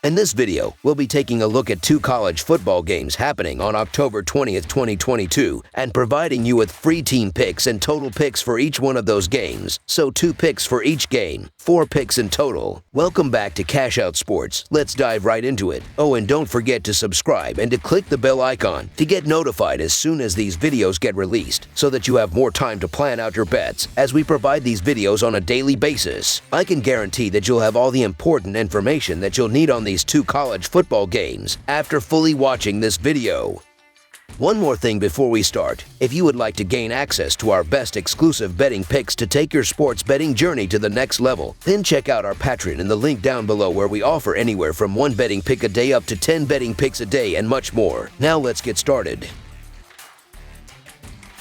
In this video, we'll be taking a look at 2 college football games happening on October 20th, 2022, and providing you with free team picks and total picks for each one of those games. So 2 picks for each game, 4 picks in total. Welcome back to Cash Out Sports. Let's dive right into it. Oh, and don't forget to subscribe and to click the bell icon to get notified as soon as these videos get released, so that you have more time to plan out your bets as we provide these videos on a daily basis. I can guarantee that you'll have all the important information that you'll need on these 2 college football games after fully watching this video. One more thing before we start. If you would like to gain access to our best exclusive betting picks to take your sports betting journey to the next level, then check out our Patreon in the link down below, where we offer anywhere from 1 betting pick a day up to 10 betting picks a day and much more. Now let's get started.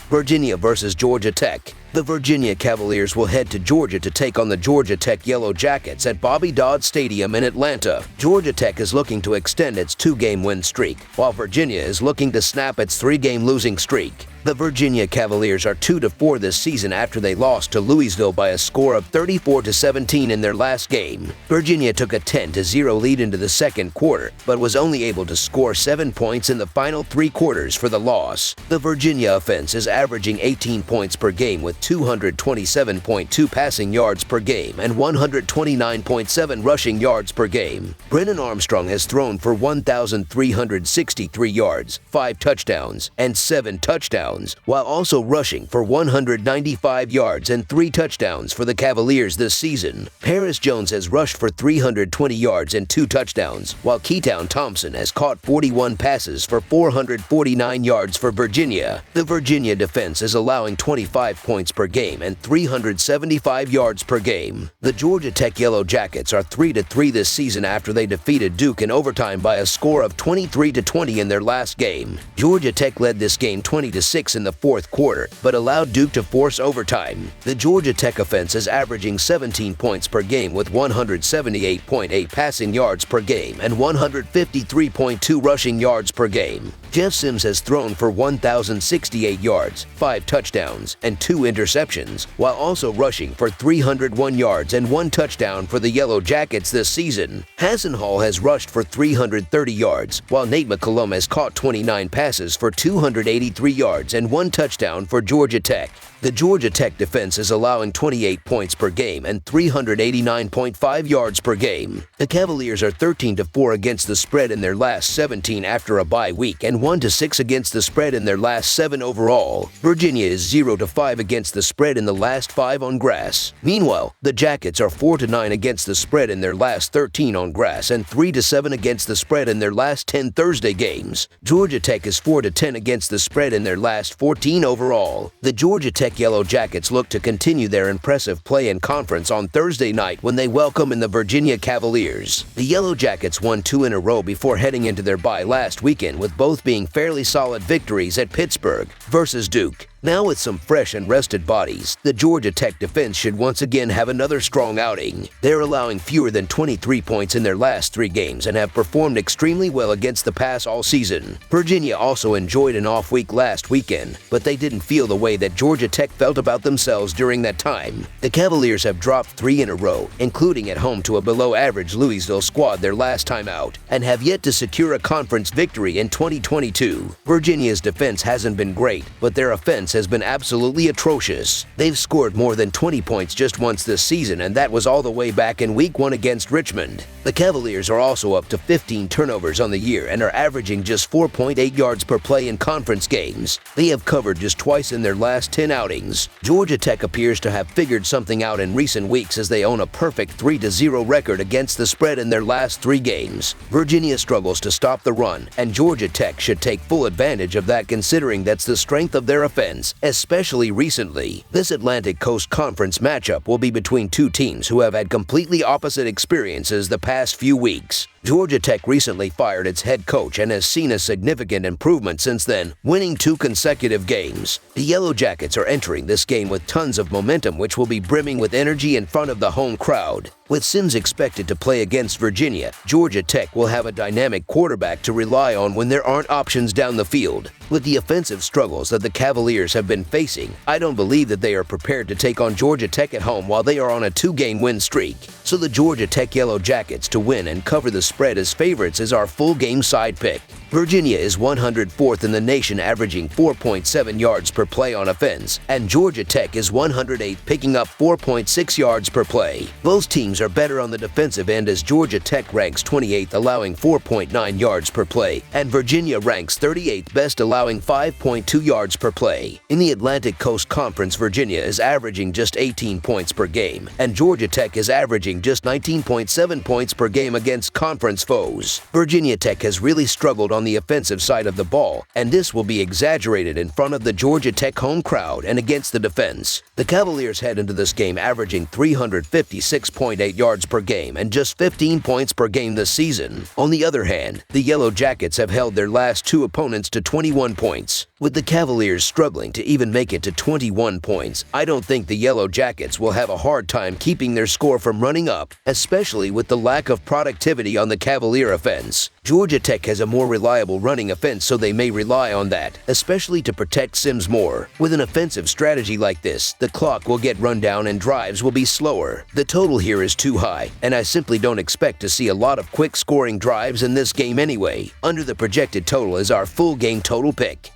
Virginia versus Georgia Tech. The Virginia Cavaliers will head to Georgia to take on the Georgia Tech Yellow Jackets at Bobby Dodd Stadium in Atlanta. Georgia Tech is looking to extend its 2-game win streak, while Virginia is looking to snap its 3-game losing streak. The Virginia Cavaliers are 2-4 this season after they lost to Louisville by a score of 34-17 in their last game. Virginia took a 10-0 lead into the second quarter, but was only able to score 7 points in the final 3 quarters for the loss. The Virginia offense is averaging 18 points per game with 227.2 passing yards per game and 129.7 rushing yards per game. Brennan Armstrong has thrown for 1,363 yards, 5 touchdowns, and 7 touchdowns, while also rushing for 195 yards and 3 touchdowns for the Cavaliers this season. Paris Jones has rushed for 320 yards and 2 touchdowns, while Keytown Thompson has caught 41 passes for 449 yards for Virginia. The Virginia defense is allowing 25 points per game and 375 yards per game. The Georgia Tech Yellow Jackets are 3-3 this season after they defeated Duke in overtime by a score of 23-20 in their last game. Georgia Tech led this game 20-6 in the fourth quarter, but allowed Duke to force overtime. The Georgia Tech offense is averaging 17 points per game with 178.8 passing yards per game and 153.2 rushing yards per game. Jeff Sims has thrown for 1,068 yards, 5 touchdowns, and 2 interceptions, while also rushing for 301 yards and 1 touchdown for the Yellow Jackets this season. Hassan Hall has rushed for 330 yards, while Nate McCollum has caught 29 passes for 283 yards and 1 touchdown for Georgia Tech. The Georgia Tech defense is allowing 28 points per game and 389.5 yards per game. The Cavaliers are 13-4 against the spread in their last 17 after a bye week and 1-6 against the spread in their last 7 overall. Virginia is 0-5 against the spread in the last 5 on grass. Meanwhile, the Jackets are 4-9 against the spread in their last 13 on grass and 3-7 against the spread in their last 10 Thursday games. Georgia Tech is 4-10 against the spread in their last 14 overall. The Georgia Tech Yellow Jackets look to continue their impressive play in conference on Thursday night when they welcome in the Virginia Cavaliers. The Yellow Jackets won 2 in a row before heading into their bye last weekend, with both being fairly solid victories at Pittsburgh versus Duke. Now with some fresh and rested bodies, the Georgia Tech defense should once again have another strong outing. They're allowing fewer than 23 points in their last 3 games and have performed extremely well against the pass all season. Virginia also enjoyed an off week last weekend, but they didn't feel the way that Georgia Tech felt about themselves during that time. The Cavaliers have dropped 3 in a row, including at home to a below-average Louisville squad their last time out, and have yet to secure a conference victory in 2022. Virginia's defense hasn't been great, but their offense has been absolutely atrocious. They've scored more than 20 points just once this season, and that was all the way back in Week 1 against Richmond. The Cavaliers are also up to 15 turnovers on the year and are averaging just 4.8 yards per play in conference games. They have covered just twice in their last 10 outings. Georgia Tech appears to have figured something out in recent weeks, as they own a perfect 3-0 record against the spread in their last 3 games. Virginia struggles to stop the run, and Georgia Tech should take full advantage of that, considering that's the strength of their offense, especially recently. This Atlantic Coast Conference matchup will be between 2 teams who have had completely opposite experiences the past few weeks. Georgia Tech recently fired its head coach and has seen a significant improvement since then, winning 2 consecutive games. The Yellow Jackets are entering this game with tons of momentum, which will be brimming with energy in front of the home crowd. With Sims expected to play against Virginia, Georgia Tech will have a dynamic quarterback to rely on when there aren't options down the field. With the offensive struggles that the Cavaliers have been facing, I don't believe that they are prepared to take on Georgia Tech at home while they are on a 2-game win streak. So the Georgia Tech Yellow Jackets to win and cover the spread as favorites is our full game side pick. Virginia is 104th in the nation, averaging 4.7 yards per play on offense, and Georgia Tech is 108th, picking up 4.6 yards per play. Both teams are better on the defensive end, as Georgia Tech ranks 28th, allowing 4.9 yards per play, and Virginia ranks 38th best, allowing 5.2 yards per play. In the Atlantic Coast Conference, Virginia is averaging just 18 points per game, and Georgia Tech is averaging just 19.7 points per game against conference foes. Virginia Tech has really struggled on the offensive side of the ball, and this will be exaggerated in front of the Georgia Tech home crowd and against the defense. The Cavaliers head into this game averaging 356.8 yards per game and just 15 points per game this season. On the other hand, the Yellow Jackets have held their last two opponents to 21 points. With the Cavaliers struggling to even make it to 21 points, I don't think the Yellow Jackets will have a hard time keeping their score from running up, especially with the lack of productivity on the Cavalier offense. Georgia Tech has a more reliable running offense, so they may rely on that, especially to protect Sims more. With an offensive strategy like this, the clock will get run down and drives will be slower. The total here is too high, and I simply don't expect to see a lot of quick scoring drives in this game anyway. Under the projected total is our full game total pick.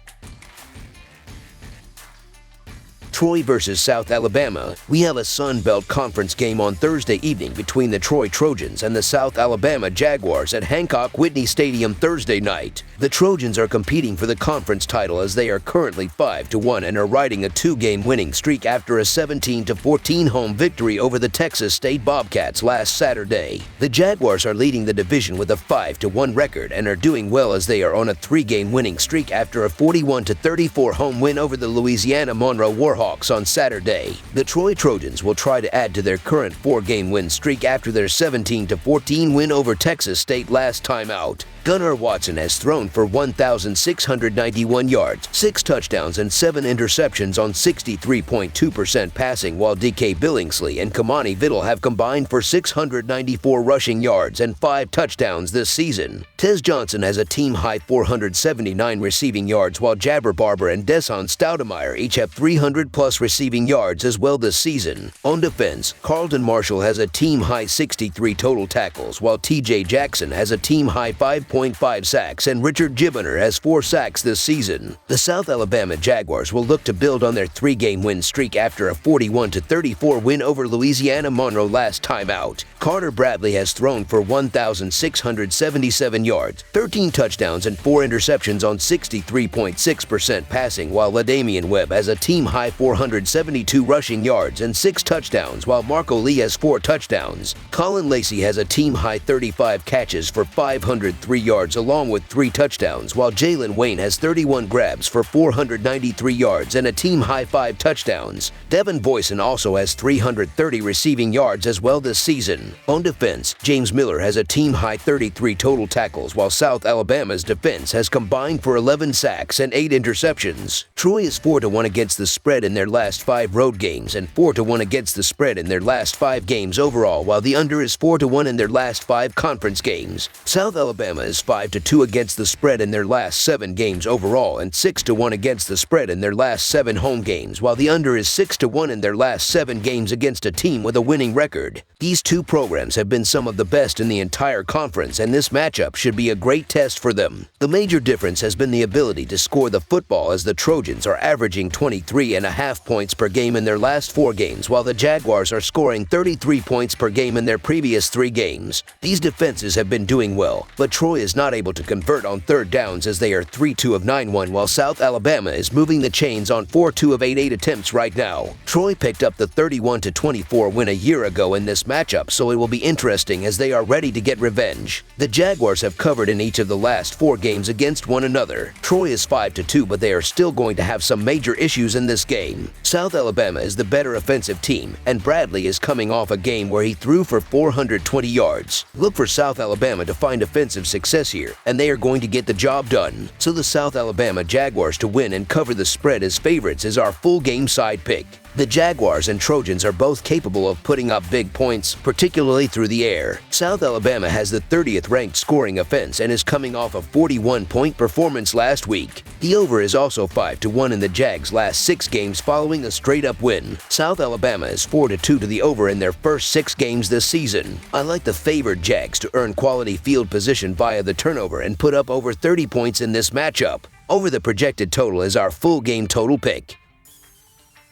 Troy versus South Alabama. We have a Sun Belt Conference game on Thursday evening between the Troy Trojans and the South Alabama Jaguars at Hancock-Whitney Stadium Thursday night. The Trojans are competing for the conference title, as they are currently 5-1 and are riding a two-game winning streak after a 17-14 home victory over the Texas State Bobcats last Saturday. The Jaguars are leading the division with a 5-1 record and are doing well, as they are on a three-game winning streak after a 41-34 home win over the Louisiana Monroe Warhawks on Saturday. The Troy Trojans will try to add to their current four-game win streak after their 17-14 win over Texas State last time out. Gunnar Watson has thrown for 1,691 yards, 6 touchdowns, and 7 interceptions on 63.2% passing, while DK Billingsley and Kamani Vittle have combined for 694 rushing yards and 5 touchdowns this season. Tez Johnson has a team-high 479 receiving yards, while Jabber Barber and Deson Stoudemire each have 300-plus receiving yards as well this season. On defense, Carlton Marshall has a team-high 63 total tackles, while TJ Jackson has a team-high 5.5 sacks, and Richard Gibboner has 4 sacks this season. The South Alabama Jaguars will look to build on their three-game win streak after a 41-34 win over Louisiana Monroe last time out. Carter Bradley has thrown for 1,677 yards, 13 touchdowns, and 4 interceptions on 63.6% passing, while LaDamian Webb has a team-high 472 rushing yards and 6 touchdowns, while Marco Lee has 4 touchdowns. Colin Lacey has a team-high 35 catches for 503 yards along with 3 touchdowns, while Jalen Wayne has 31 grabs for 493 yards and a team-high 5 touchdowns. Devin Boyson also has 330 receiving yards as well this season. On defense, James Miller has a team-high 33 total tackles, while South Alabama's defense has combined for 11 sacks and 8 interceptions. Troy is 4-1 against the spread in their last 5 road games and 4-1 against the spread in their last 5 games overall, while the under is 4-1 in their last 5 conference games. South Alabama is 5-2 against the spread in their last 7 games overall and 6-1 against the spread in their last 7 home games, while the under is 6-1 in their last 7 games against a team with a winning record. These two programs have been some of the best in the entire conference, and this matchup should be a great test for them. The major difference has been the ability to score the football, as the Trojans are averaging 23.5 points per game in their last 4 games, while the Jaguars are scoring 33 points per game in their previous 3 games. These defenses have been doing well, but Troy is not able to convert on third downs, as they are 3-2 of 9-1, while South Alabama is moving the chains on 4-2 of 8 attempts right now. Troy picked up the 31-24 win a year ago in this matchup, so it will be interesting as they are ready to get revenge. The Jaguars have covered in each of the last 4 games against one another. Troy is 5-2, but they are still going to have some major issues in this game. South Alabama is the better offensive team, and Bradley is coming off a game where he threw for 420 yards. Look for South Alabama to find offensive success here, and they are going to get the job done. So the South Alabama Jaguars to win and cover the spread as favorites is our full game side pick. The Jaguars and Trojans are both capable of putting up big points, particularly through the air. South Alabama has the 30th ranked scoring offense and is coming off a 41-point performance last week. The over is also 5-1 in the Jags' last 6 games following a straight-up win. South Alabama is 4-2 to the over in their first 6 games this season. I like the favored Jags to earn quality field position via the turnover and put up over 30 points in this matchup. Over the projected total is our full game total pick.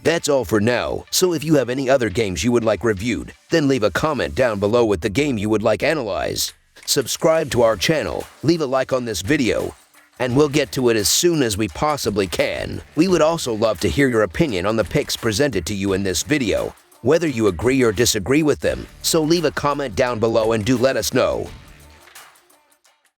That's all for now, so if you have any other games you would like reviewed, then leave a comment down below with the game you would like analyzed. Subscribe to our channel, leave a like on this video, and we'll get to it as soon as we possibly can. We would also love to hear your opinion on the picks presented to you in this video, whether you agree or disagree with them, so leave a comment down below and do let us know.